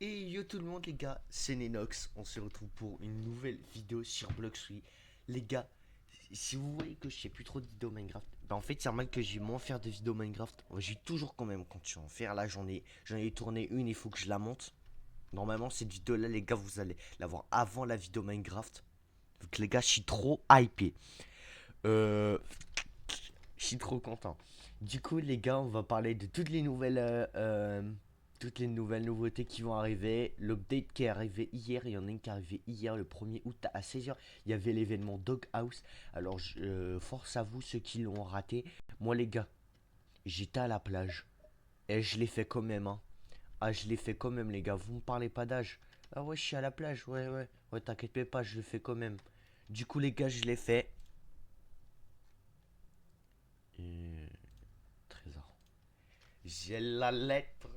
Et yo tout le monde les gars, c'est Nenox, on se retrouve pour une nouvelle vidéo sur Bloxfree. Les gars, si vous voyez que je fais plus trop de vidéos Minecraft, bah en fait c'est normal que j'ai moins faire de vidéos Minecraft. J'ai toujours quand même quand je vais en faire là, j'en ai tourné une, il faut que je la monte. Normalement cette vidéo là les gars vous allez la voir avant la vidéo Minecraft. Donc les gars je suis trop hypé. Euh, je suis trop content. Du coup, les gars, on va parler de toutes les nouvelles nouveautés qui vont arriver. L'update qui est arrivé hier, il y en a une qui est arrivée hier, le 1er août à 16h. Il y avait l'événement Doghouse. Alors, force à vous, ceux qui l'ont raté. Moi, les gars, j'étais à la plage. Et je l'ai fait quand même, hein. Ah, je l'ai fait quand même, les gars. Vous me parlez pas d'âge. Ah ouais, je suis à la plage. Ouais, ouais. Ouais, t'inquiète pas, je le fais quand même. Du coup, les gars, je l'ai fait. Trésor. J'ai la lettre.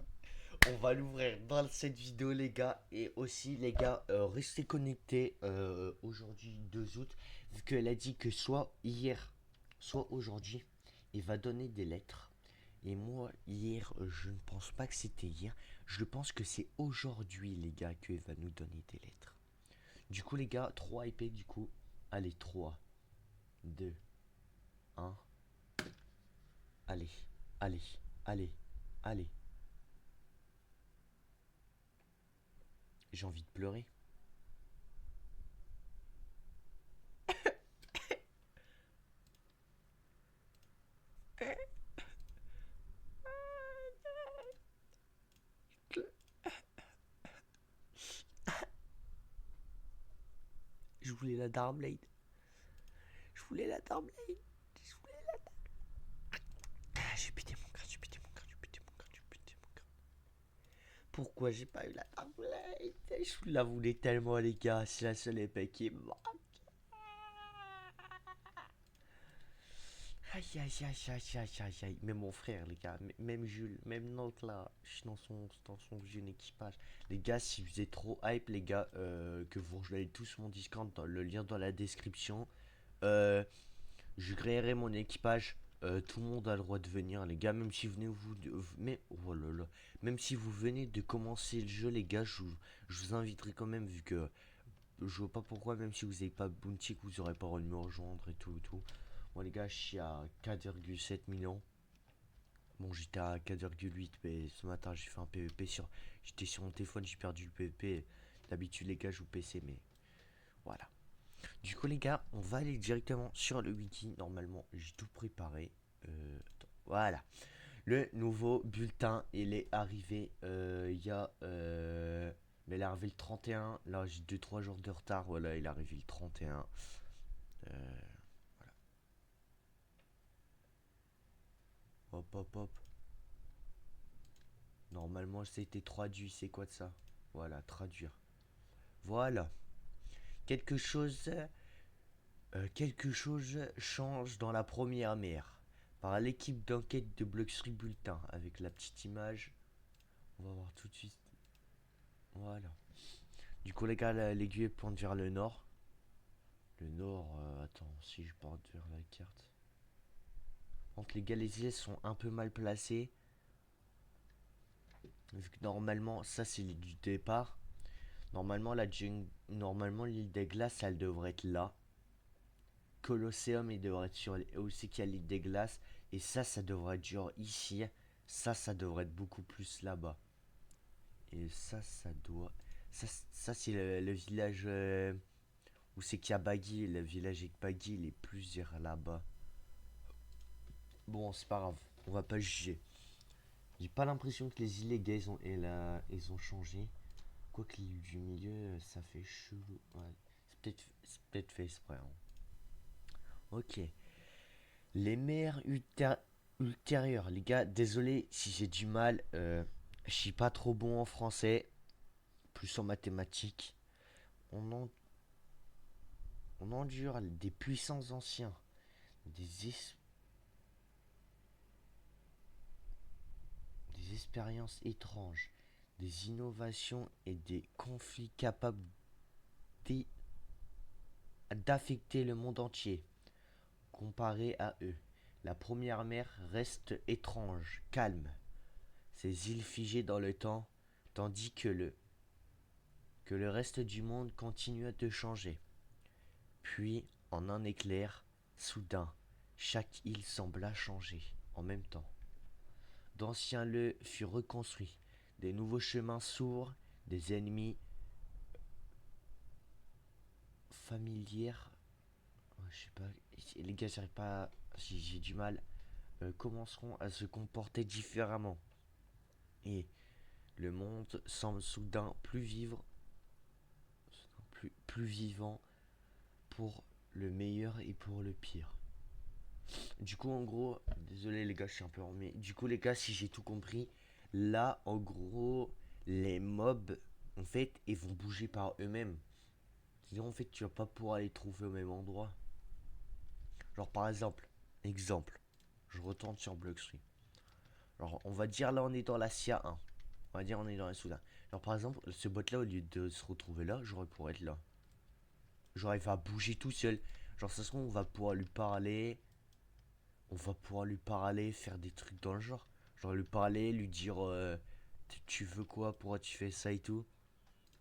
On va l'ouvrir dans cette vidéo les gars. Et aussi les gars, restez connectés aujourd'hui 2 août. Vu qu'elle a dit que soit hier, soit aujourd'hui, il va donner des lettres. Et moi hier, je ne pense pas que c'était hier. Je pense que c'est aujourd'hui les gars qu'il va nous donner des lettres. Du coup les gars, 3 épées du coup. Allez, 3, 2, 1. Allez, allez, allez, allez. J'ai envie de pleurer. Je voulais la Darblade. Je voulais la Darblade. Je voulais la... Ah, j'ai pété mon cœur, j'ai pété mon cœur, j'ai pété mon cœur, j'ai pété mon cœur. Pourquoi j'ai pas eu la Darblade? Je la voulais tellement, les gars. C'est la seule épée qui me manque. Aïe, aïe, aïe, aïe, aïe, aïe, aïe. Même mon frère, les gars. Même Jules, même notre là. Je suis dans son jeune équipage. Les gars, si vous êtes trop hype, les gars, que vous rejoignez tous mon Discord, dans le lien dans la description. Euh, Je créerai mon équipage. Tout le monde a le droit de venir, les gars. Même si vous venez mais oh là là. Même si vous venez de commencer le jeu, les gars, je vous inviterai quand même, vu que je vois pas pourquoi, même si vous n'avez pas Bounty, que vous aurez pas le droit de me rejoindre et tout et tout. Moi, les gars, je suis à 4,7 millions. Bon, j'étais à 4,8, mais ce matin, j'ai fait un PVP sur. J'étais sur mon téléphone, j'ai perdu le PVP. D'habitude, les gars, je joue PC, mais voilà. Du coup les gars, on va aller directement sur le wiki. Normalement, j'ai tout préparé. Voilà. Le nouveau bulletin, il est arrivé il y a... mais il est arrivé le 31. Là, j'ai 2 3 jours de retard. Voilà, il est arrivé le 31. Euh, hop, hop, hop. Normalement, ça a été traduit. C'est quoi de ça? Voilà, traduire. Voilà. Quelque chose quelque chose change dans la première mer. Par l'équipe d'enquête de Bloxtree Bulletin, avec la petite image. On va voir tout de suite. Voilà. Du coup, les gars, l'aiguille pointe vers le nord. Le nord, attends, si je porte vers la carte. Donc, les gars, les îles sont un peu mal placées. Vu que normalement, ça c'est l'île du départ. Normalement, l'île des glaces, elle devrait être là. Colosseum, il devrait être sur aussi qu'il y a l'île des glaces. Et ça devrait être genre ici. Ça devrait être beaucoup plus là-bas. Et ça doit. Ça c'est le village où c'est qu'il y a Baggy. Le village avec Baggy, il est plus vers là-bas. Bon, c'est pas grave. On va pas juger. J'ai pas l'impression que les îles gays ils ont changé. Quoique l'île du milieu, ça fait chelou. Ouais. C'est peut-être fait exprès, hein. Ok. Les mers ultérieures. Les gars, désolé si j'ai du mal. Je suis pas trop bon en français. Plus en mathématiques. On, en- on endure des puissants anciens. Des, es- des expériences étranges. Des innovations et des conflits capables d'affecter le monde entier. Comparé à eux, la première mer reste étrange, calme. Ces îles figées dans le temps, tandis que le que le reste du monde continua de changer. Puis, en un éclair, soudain, chaque île sembla changer en même temps. D'anciens lieux furent reconstruits, des nouveaux chemins s'ouvrent, des ennemis familiers, je sais pas, les gars, j'arrive pas, j'ai du mal, commenceront à se comporter différemment. Et le monde semble soudain plus vivre, plus vivant pour le meilleur et pour le pire. Du coup, en gros, désolé les gars, je suis un peu mais du coup, les gars, si j'ai tout compris, là, en gros, les mobs, en fait, ils vont bouger par eux-mêmes. C'est-à-dire, en fait, tu vas pas pouvoir les trouver au même endroit. Genre, par exemple, je retourne sur Blockstream. Alors, on va dire là, on est dans la CIA 1. On va dire, on est dans la Soudan. Alors, par exemple, ce bot là, au lieu de se retrouver là, j'aurais pour être là. Genre, il va bouger tout seul. Genre, ça se trouve, on va pouvoir lui parler. On va pouvoir lui parler, faire des trucs dans le genre. Genre, lui parler, lui dire tu veux quoi, pourquoi tu fais ça et tout.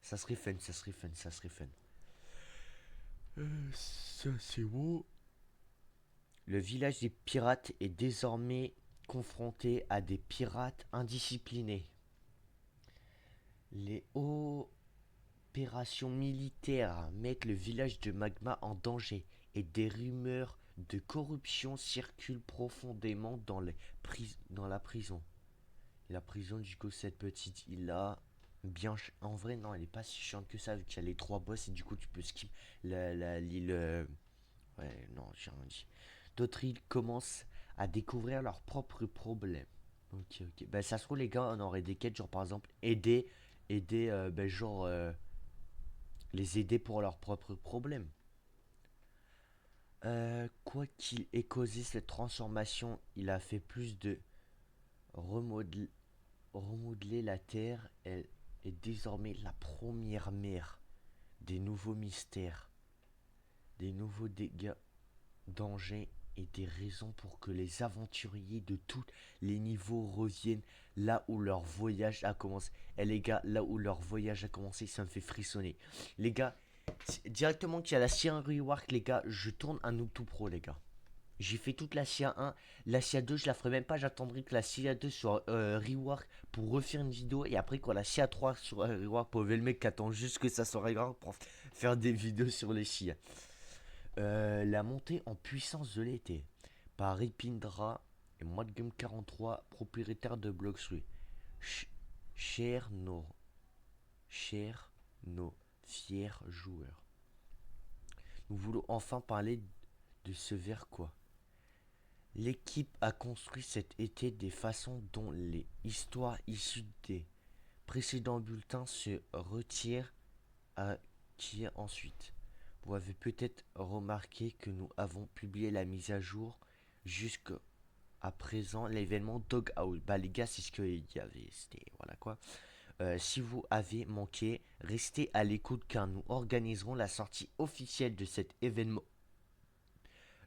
Ça serait fun, ça serait fun, ça serait fun. Ça, c'est beau. Le village des pirates est désormais confronté à des pirates indisciplinés. Les opérations militaires mettent le village de Magma en danger et des rumeurs de corruption circulent profondément dans la prison. Et la prison, du coup, cette petite île-là, bien. En vrai, non, elle est pas si chiante que ça, vu qu'il y a les trois boss et du coup, tu peux skip l'île. Ouais, non, j'ai rien dit. D'autres îles commencent à découvrir leurs propres problèmes. Ok, ok. Ben, ça se trouve, les gars, on aurait des quêtes, genre par exemple, aider, ben, genre, les aider pour leurs propres problèmes. Quoi qu'il ait causé cette transformation, il a fait plus de remodeler, remodeler la Terre. Elle est désormais la première mer des nouveaux mystères, des nouveaux dégâts, dangers et des raisons pour que les aventuriers de tous les niveaux reviennent là où leur voyage a commencé. Et les gars, là où leur voyage a commencé, ça me fait frissonner. Les gars, directement qu'il y a la CIA Rework, les gars, je tourne un Noob tout pro, les gars. J'ai fait toute la CIA 1, la CIA 2, je la ferai même pas, j'attendrai que la CIA 2 soit rework pour refaire une vidéo et après quand la CIA 3 soit rework pour le mec qui attend juste que ça soit rework pour faire des vidéos sur les CIA. La montée en puissance de l'été par Ripindra et Modgame43, propriétaire de Blockstream. Ch chers nos, chers nos fiers joueurs, nous voulons enfin parler de ce vers quoi. L'équipe a construit cet été des façons dont les histoires issues des précédents bulletins se retirent à qui ensuite. Vous avez peut-être remarqué que nous avons publié la mise à jour jusqu'à présent l'événement Doghouse. Bah les gars, c'est ce qu'il y avait, c'était voilà quoi. Si vous avez manqué, restez à l'écoute car nous organiserons la sortie officielle de cet événement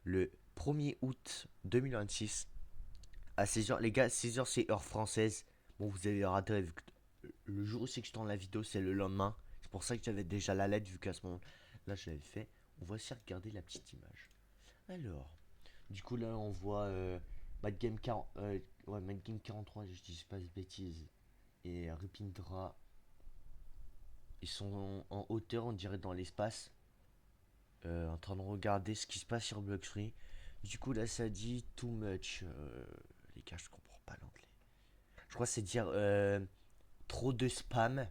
le 1er août 2026 à 16h. Les gars, 16h c'est heure française. Bon, vous avez raté vu que le jour où c'est que je tourne la vidéo, c'est le lendemain. C'est pour ça que j'avais déjà la lettre vu qu'à ce moment-là, je l'avais fait. On va aussi regarder la petite image. Alors, du coup, là, on voit Mad Game 40, ouais, Mad Game 43, je dis pas de bêtises. Et Rupindra, ils sont en hauteur, on dirait dans l'espace, en train de regarder ce qui se passe sur Blockstream. Du coup, là, ça dit too much. Les gars, je comprends pas l'anglais. Je crois que c'est dire trop de spam.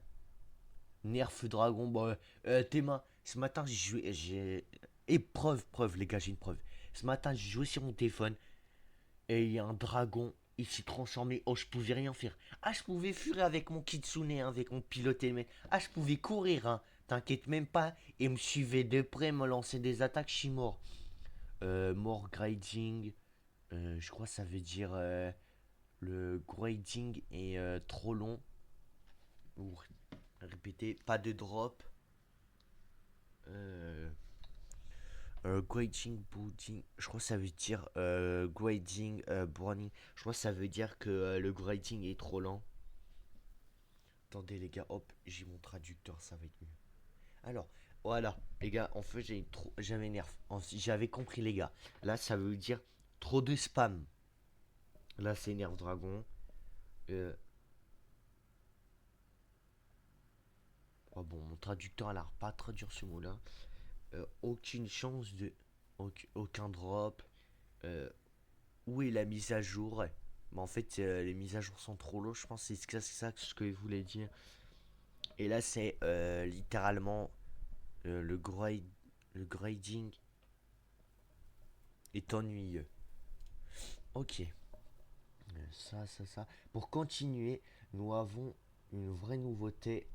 Nerf dragon. Bon, Théma, ce matin, j'ai joué. Preuve, les gars, j'ai une preuve. Ce matin, j'ai joué sur mon téléphone. Et il y a un dragon. Il s'est transformé. Oh, je pouvais rien faire. Ah, je pouvais fuir avec mon kitsune, hein, avec mon pilote. Ah, je pouvais courir, hein. T'inquiète même pas. Et me suivait de près, me lancer des attaques. Je suis mort. More grading. Je crois que ça veut dire le grading est trop long. Ou répétez, pas de drop. Euh, grading, boarding, je crois que ça veut dire grading, browning. Je crois que ça veut dire que le grading est trop lent. Attendez les gars, hop, j'ai mon traducteur, ça va être mieux. Alors, voilà, les gars, en fait, j'avais nerf. J'avais compris, les gars. Là, ça veut dire trop de spam. Là, c'est Nerf Dragon. Euh, oh, bon, mon traducteur, elle a pas à traduire ce mot-là. Aucune chance de. Aucun drop. Euh, où est la mise à jour? Mais en fait, les mises à jour sont trop lourdes, je pense que c'est ça ce que je voulais dire. Et là, c'est littéralement le, le grading est ennuyeux. Ok, ça. Pour continuer, nous avons une vraie nouveauté,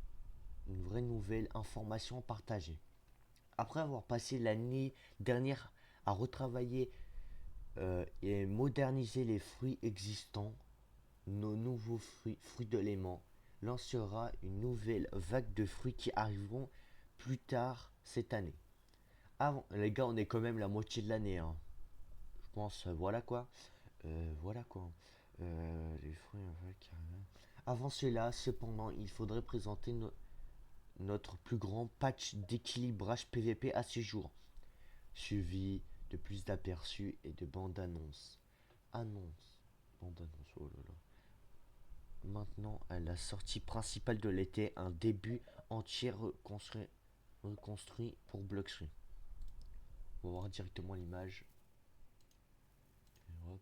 une vraie nouvelle information à partager. Après avoir passé l'année dernière à retravailler et moderniser les fruits existants, nos nouveaux fruits de l'aimant, lancera une nouvelle vague de fruits qui arriveront plus tard cette année. Avant, les gars, on est quand même la moitié de l'année, hein. Je pense, voilà quoi. Voilà quoi. Les fruits avec. Avant cela, cependant, il faudrait présenter notre plus grand patch d'équilibrage PVP à ce jour, suivi de plus d'aperçus et de bandes annonces. Annonce. Bande annonce, oh là là. Maintenant, à la sortie principale de l'été, un début entier reconstruit pour Bloxtree. On va voir directement l'image. Hop.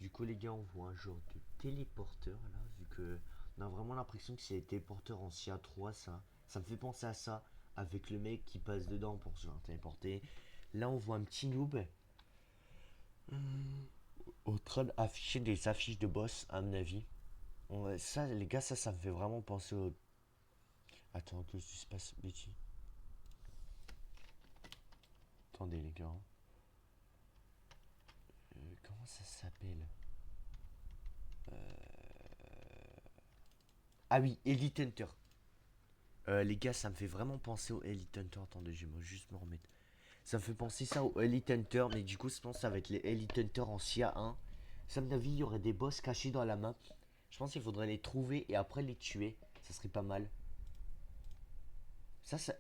Du coup, les gars, on voit un genre de téléporteur là, vu que on a vraiment l'impression que c'est des téléporteurs en CIA3, ça. Ça me fait penser à ça, avec le mec qui passe dedans pour se faire téléporter. Là, on voit un petit noob au train d'afficher des affiches de boss, à mon avis. Ça, les gars, ça me fait vraiment penser au. Attends, que je se passe bêtise. Attendez, les gars. Comment ça s'appelle? Ah oui, Elite Hunter. Les gars, ça me fait vraiment penser au Elite Hunter. Attendez, je vais juste me remettre. Ça me fait penser ça au Elite Hunter, mais du coup, je pense que ça va être les Elite Hunter en CIA 1. Ça, à mon avis, il y aurait des boss cachés dans la map. Je pense qu'il faudrait les trouver et après les tuer. Ça serait pas mal.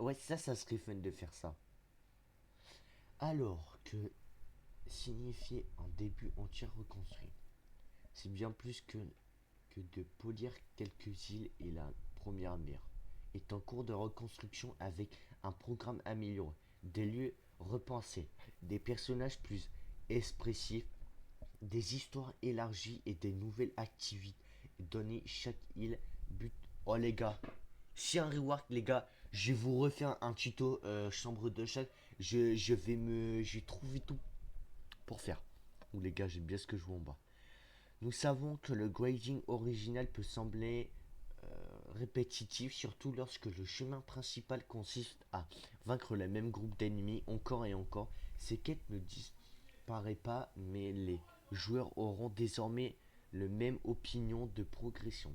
Ouais, ça serait fun de faire ça. Alors que signifier un début entier reconstruit, c'est bien plus que de polir quelques îles et la première mer est en cours de reconstruction avec un programme amélioré, des lieux repensés, des personnages plus expressifs, des histoires élargies et des nouvelles activités. Donner chaque île but. Oh les gars, si un rework les gars, je vais vous refaire un tuto chambre de chat. Je vais me. J'ai trouvé tout pour faire. Ou les gars, j'aime bien ce que je vois en bas. Nous savons que le grading original peut sembler répétitif, surtout lorsque le chemin principal consiste à vaincre le même groupe d'ennemis encore et encore. Ces quêtes ne disparaissent pas, mais les joueurs auront désormais le même opinion de progression.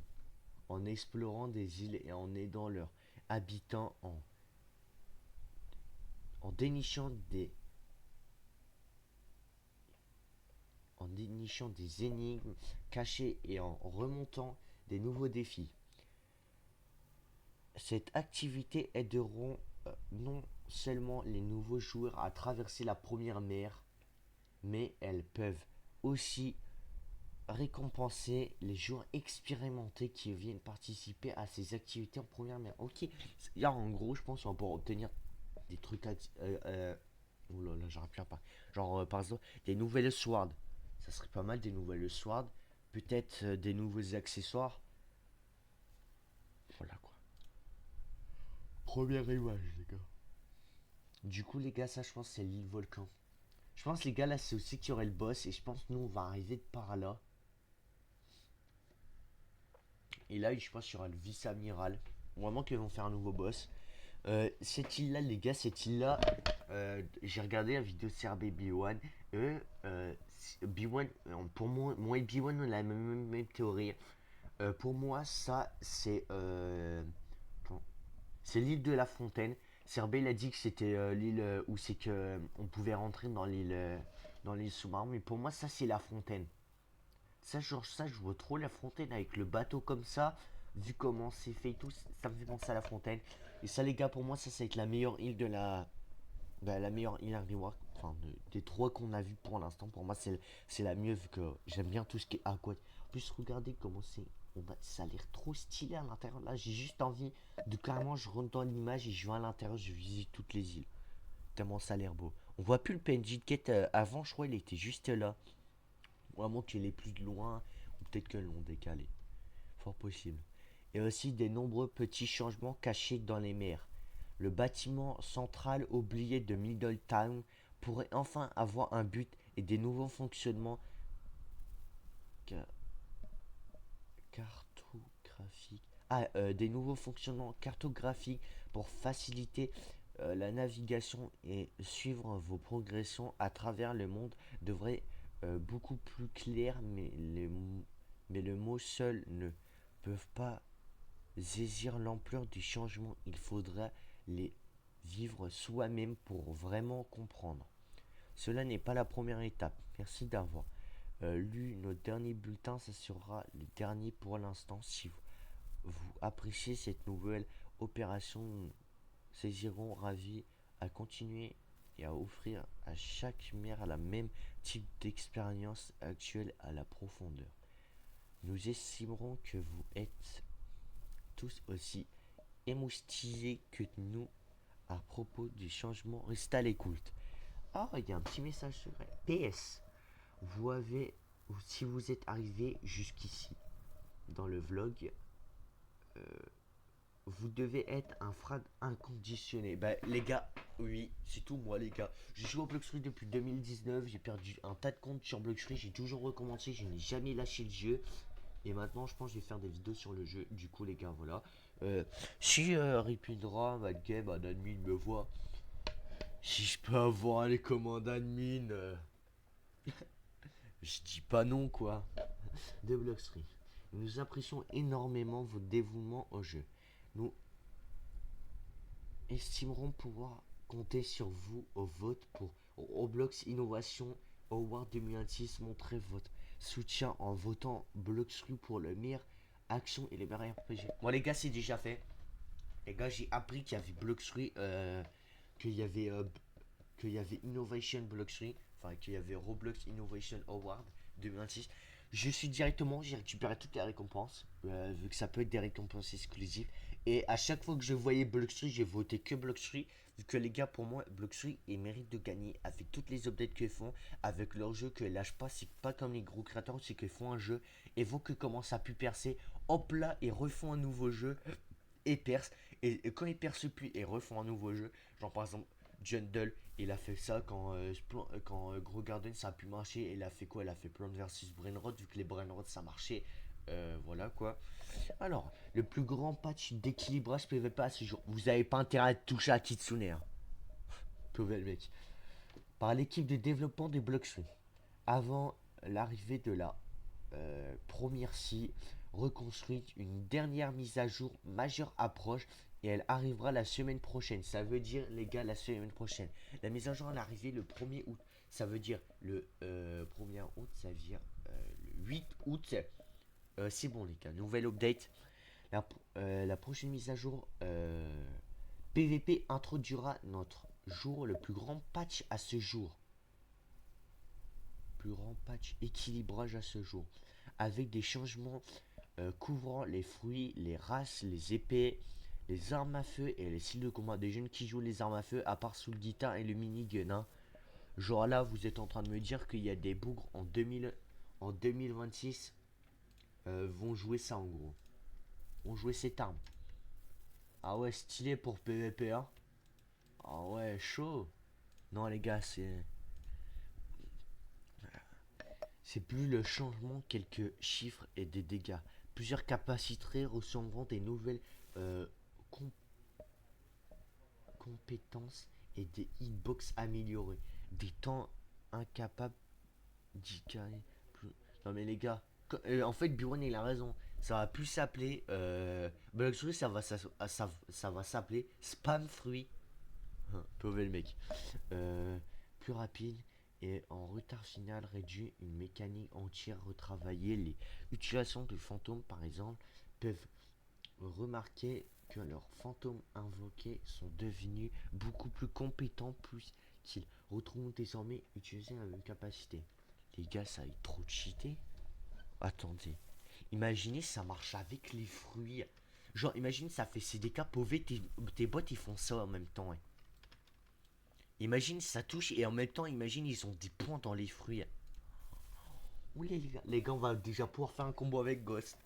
En explorant des îles et en aidant leurs habitants en dénichant des énigmes cachées et en remontant des nouveaux défis. Cette activité aideront non seulement les nouveaux joueurs à traverser la première mer, mais elles peuvent aussi récompenser les joueurs expérimentés qui viennent participer à ces activités en première mer. Ok, là en gros, je pense qu'on va pouvoir obtenir des trucs. Oh là là, j'arrive plus à pas. Genre, par exemple, des nouvelles swords. Ça serait pas mal, des nouvelles swords. Peut-être des nouveaux accessoires. Voilà quoi. Première image, les gars. Du coup, les gars, ça, je pense, c'est l'île volcan. Je pense, les gars, là, c'est aussi qu'il y aurait le boss. Et je pense, nous, on va arriver de par là. Et là, je pense qu'il y aura le vice-amiral. Vraiment qu'ils vont faire un nouveau boss. Cette île-là, les gars, cette île-là, j'ai regardé la vidéo de CRB B1. B1, pour moi et B1, on a la même théorie. Pour moi, ça, c'est l'île de la Fontaine. CRB, il a dit que c'était l'île où c'est que on pouvait rentrer dans l'île sous-marin. Mais pour moi, ça, c'est la Fontaine. Ça, genre, ça, je vois trop la Fontaine avec le bateau comme ça. vu comment c'est fait et tout, ça me fait penser à la fontaine. Et ça les gars, pour moi, ça va être la meilleure île de la meilleure île à Rework, enfin des trois qu'on a vu pour l'instant. Pour moi, c'est la mieux vu que j'aime bien tout ce qui est aquatique. En plus, regardez comment c'est. Ça a l'air trop stylé à l'intérieur. Là, j'ai juste envie de carrément, je rentre dans l'image et je vais à l'intérieur, je visite toutes les îles. Tellement ça a l'air beau. On voit plus le PNJ de quête avant, je crois, il était juste là. Vraiment qu'il est plus de loin, ou peut-être que l'ont décalé. Fort possible. Et aussi des nombreux petits changements cachés dans les mers. Le bâtiment central oublié de Middletown pourrait enfin avoir un but et des nouveaux fonctionnements cartographiques. Des nouveaux fonctionnements cartographiques pour faciliter la navigation et suivre vos progressions à travers le monde devrait beaucoup plus clair, mais le mot seul ne peuvent pas saisir l'ampleur du changement. Il faudra les vivre soi-même pour vraiment comprendre. Cela n'est pas la première étape. Merci d'avoir lu notre dernier bulletin. Ça sera le dernier pour l'instant. Si vous appréciez cette nouvelle opération, nous saisirons ravis à continuer et à offrir à chaque mère la même type d'expérience actuelle à la profondeur. Nous estimerons que vous êtes tous aussi émoustillés que nous à propos du changement. Restez à l'écoute. Ah, il y a un petit message secret. PS. Vous avez, si vous êtes arrivé jusqu'ici dans le vlog, vous devez être un frag inconditionné. Bah, les gars, oui, c'est tout moi, les gars. Je joue au Bloxfree depuis 2019. J'ai perdu un tas de comptes sur Bloxfree. J'ai toujours recommencé. Je n'ai jamais lâché le jeu. Et maintenant, je pense que je vais faire des vidéos sur le jeu. Du coup, les gars, voilà. Si Ripindra, Madgame, un admin me voit, si je peux avoir les commandes admin, je dis pas non, quoi. De Bloxfree. Nous apprécions énormément votre dévouement au jeu. Nous estimerons pouvoir compter sur vous au vote pour Roblox Innovation Award 2026. Montrez votre soutien en votant Bloxfree pour le meilleur action et les meilleurs RPG. Bon les gars, c'est déjà fait. Les gars, j'ai appris qu'il y avait Bloxfree, qu'il y avait Innovation Bloxfree, enfin qu'il y avait Roblox Innovation Award 2026. Je suis directement, j'ai récupéré toutes les récompenses, vu que ça peut être des récompenses exclusives. Et à chaque fois que je voyais Bloxfree, j'ai voté que Bloxfree. Vu que les gars, pour moi, Bloxfree, ils méritent de gagner avec toutes les updates qu'ils font, avec leur jeu qu'ils lâchent pas. C'est pas comme les gros créateurs, c'est qu'ils font un jeu et voient que commence à plus percer. Hop là, ils refont un nouveau jeu et percent. Et quand ils percent plus et refont un nouveau jeu, genre par exemple, Jundle, il a fait ça quand Gros Garden ça a pu marcher. Il a fait quoi? Il a fait Plant vs Brainrot, vu que les Brainrot ça marchait. Voilà quoi. Alors, le plus grand patch d'équilibrage PVP à ce jour. Vous avez pas intérêt à toucher à Kitsune. Hein. Pauvre mec. Par l'équipe de développement des Bloxfree. Avant l'arrivée de la première scie reconstruite, une dernière mise à jour majeure approche et elle arrivera la semaine prochaine. Ça veut dire, les gars, la semaine prochaine. La mise à jour elle est arrivée le 1er août. Ça veut dire le 1er août, ça veut dire le 8 août. C'est bon, les gars. Nouvelle update. La prochaine mise à jour PVP introduira notre jour le plus grand patch à ce jour. Plus grand patch équilibrage à ce jour. Avec des changements couvrant les fruits, les races, les épées, les armes à feu et les styles de combat des jeunes qui jouent les armes à feu, à part sous le guitare et le minigun. Hein. Genre là, vous êtes en train de me dire qu'il y a des bougres en 2026 vont jouer ça en gros. Vont jouer cette arme. Ah ouais, stylé pour PvP. Hein. Ah ouais, chaud. Non les gars, c'est plus le changement, quelques chiffres et des dégâts. Plusieurs capacités recevront des nouvelles euh, com- compétences et des hitbox améliorés. Des temps incapables d'y carrer plus. Non mais les gars, en fait Buron il a raison. Ça va plus s'appeler Bloxfree, ça va s'appeler Spam Fruit. Pauvre le mec. Plus rapide et en retard final réduit une mécanique entière retravaillée. Les utilisations de fantômes par exemple peuvent remarqué que leurs fantômes invoqués sont devenus beaucoup plus compétents plus qu'ils retrouvent désormais utiliser la même capacité. Les gars, ça a trop cheaté. Attendez. Imaginez ça marche avec les fruits. Genre, imagine ça fait CDK pauvre, tes bots ils font ça en même temps. Hein. Imagine ça touche et en même temps, imagine ils ont des points dans les fruits. Oui les gars, on va déjà pouvoir faire un combo avec Ghost.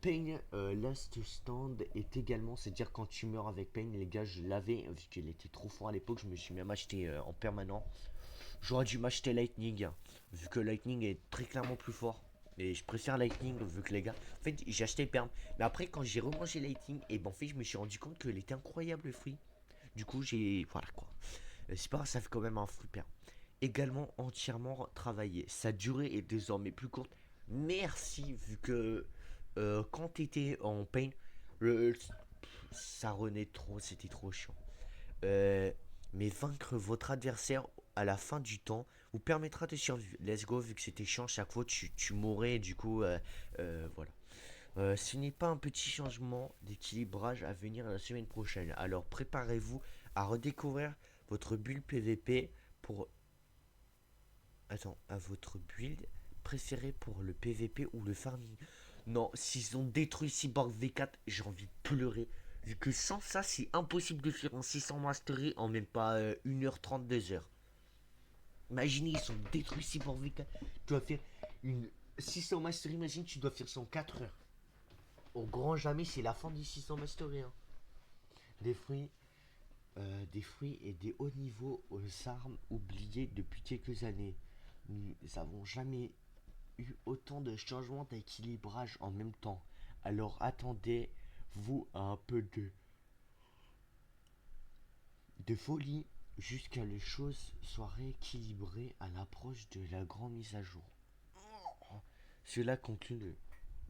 Pain Last Stand est également, c'est-à-dire quand tu meurs avec Pain, les gars, je l'avais, vu qu'il était trop fort à l'époque, je me suis même acheté en permanent. J'aurais dû m'acheter Lightning, hein, vu que Lightning est très clairement plus fort. Et je préfère Lightning vu que les gars. En fait, j'ai acheté Perm. Mais après, quand j'ai remangé Lightning, et ben en fait, je me suis rendu compte qu'il était incroyable le fruit. Du coup, j'ai. Voilà quoi. C'est pas grave, ça fait quand même un fruit Perm. Également entièrement travaillé. Sa durée est désormais plus courte. Merci, vu que quand t'étais en pain, le, ça renaît trop, c'était trop chiant. Euh, mais vaincre votre adversaire à la fin du temps vous permettra de survivre. Let's go, vu que c'était chiant, chaque fois tu mourrais, du coup, voilà. Ce n'est pas un petit changement d'équilibrage à venir la semaine prochaine. Alors préparez-vous à redécouvrir votre build PVP pour. Attends, à votre build préféré pour le PVP ou le farming. Non, s'ils ont détruit Cyborg V4, j'ai envie de pleurer. Vu que sans ça, c'est impossible de faire un 600 mastery en même pas 1h30, 2h. Imaginez, ils ont détruit Cyborg V4. Tu dois faire une 600 mastery, imagine, tu dois faire ça en 4 heures. Au grand jamais, c'est la fin du 600 mastery. Hein. Des fruits, des fruits et des hauts niveaux aux armes oubliées depuis quelques années. Nous n'avons jamais eu autant de changements d'équilibrage en même temps. Alors attendez-vous à un peu de folie jusqu'à les choses soient rééquilibrées à l'approche de la grande mise à jour. Cela conclut le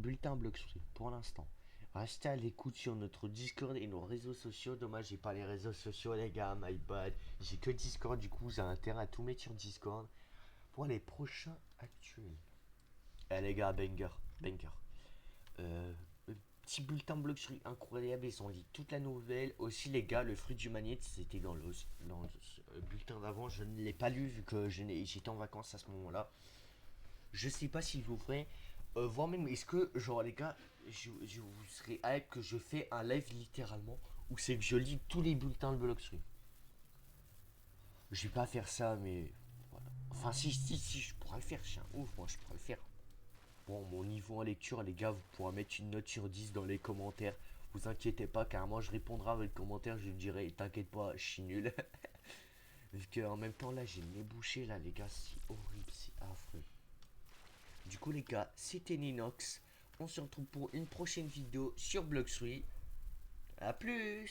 bulletin Blockstream pour l'instant. Restez à l'écoute sur notre Discord et nos réseaux sociaux. Dommage, j'ai pas les réseaux sociaux, les gars, my bad. J'ai que Discord, du coup, j'ai intérêt à tout mettre sur Discord pour les prochains actuels. Eh les gars, banger, banger. Euh, Petit bulletin Blockstream incroyable, ils ont dit toute la nouvelle. Aussi les gars, le fruit du magnet, c'était dans le bulletin d'avant. Je ne l'ai pas lu vu que j'étais en vacances à ce moment-là. Je sais pas si je vous ferai. Voire même, est-ce que, genre les gars, je vous serais hype que je fais un live littéralement où c'est que je lis tous les bulletins de Blockstream. Je vais pas faire ça, mais voilà. Enfin, si, je pourrais le faire. Je suis un ouf, moi, je pourrais le faire. Bon, mon niveau en lecture, les gars, vous pourrez mettre une note sur 10 dans les commentaires. Vous inquiétez pas, car moi je répondrai à votre commentaire, je dirai t'inquiète pas, je suis nul. Vu qu'en même temps, là, j'ai le nez bouché, là, les gars, c'est horrible, c'est affreux. Du coup, les gars, c'était Ninox. On se retrouve pour une prochaine vidéo sur Blockstream. A plus!